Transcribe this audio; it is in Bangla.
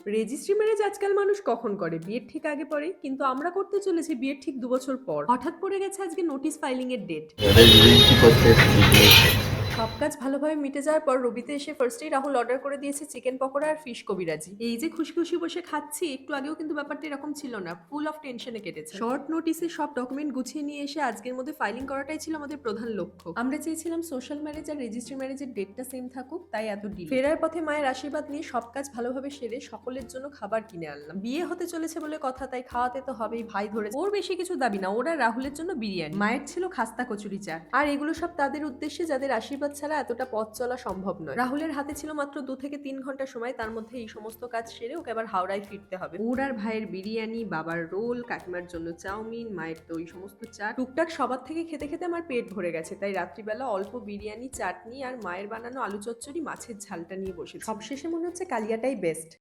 রেজিস্ট্রি ম্যারেজ আজকাল মানুষ কখন করে? বিয়ের ঠিক আগে পরে, কিন্তু আমরা করতে চলেছি বিয়ের ঠিক ২ বছর পর। হঠাৎ পড়ে গেছে আজকে নোটিস ফাইলিং এর ডেট। রেজিস্ট্রি করতে এসেছি। সব কাজ ভালোভাবে মিটে যাওয়ার পর রবিতে এসে ফার্স্টেই রাহুল অর্ডার করে দিয়েছে চিকেন পকোড়া আর ফিশ কবিরাজি। এই যে খুশি খুশি বসে খাচ্ছি, একটু আগেও কিন্তু ব্যাপারটা এরকম ছিল না, ফুল অফ টেনশনে কেটেছে। শর্ট নোটিসে সব ডকুমেন্ট গুছিয়ে নিয়ে এসে আজকের মধ্যে ফাইলিং করাটাই ছিল আমাদের প্রধান লক্ষ্য। আমরা চেয়েছিলাম সোশ্যাল ম্যারেজ আর রেজিস্ট্রি ম্যারেজের ডেটটা সেম থাকুক, তাই এত ডিলে। ফেরার পথে মায়ের আশীর্বাদ নিয়ে সব কাজ ভালোভাবে সেরে সকলের জন্য খাবার কিনে আনলাম। বিয়ে হতে চলেছে বলে কথা, তাই খাওয়াতে তো হবেই। ভাই ধরে ওর বেশি কিছু দাবি না, ওরা রাহুলের জন্য বিরিয়ানি, মায়ের ছিল খাস্তা কচুরি চাট, আর এগুলো সব তাদের উদ্দেশ্যে যাদের আশীর্বাদ ছাড়া এতটা পথ চলা সম্ভব নয়। রাহুলের হাতে ছিল মাত্র 2 থেকে 3 ঘন্টা সময়, তার মধ্যে এই সমস্ত কাজ সেরে ওকে আবার হাওড়ায় ফিরতে হবে। ওর আর ভাইয়ের বিরিয়ানি, বাবার রোল, কাকিমার জন্য চাউমিন, মায়ের তো ওই সমস্ত চাট, টুকটাক সবার থেকে খেতে খেতে আমার পেট ভরে গেছে, তাই রাত্রিবেলা অল্প বিরিয়ানি, চাটনি আর মায়ের বানানো আলু চচ্চড়ি, মাছের ঝালটা নিয়ে বসে। সবশেষে মনে হচ্ছে কালিয়াটাই বেস্ট।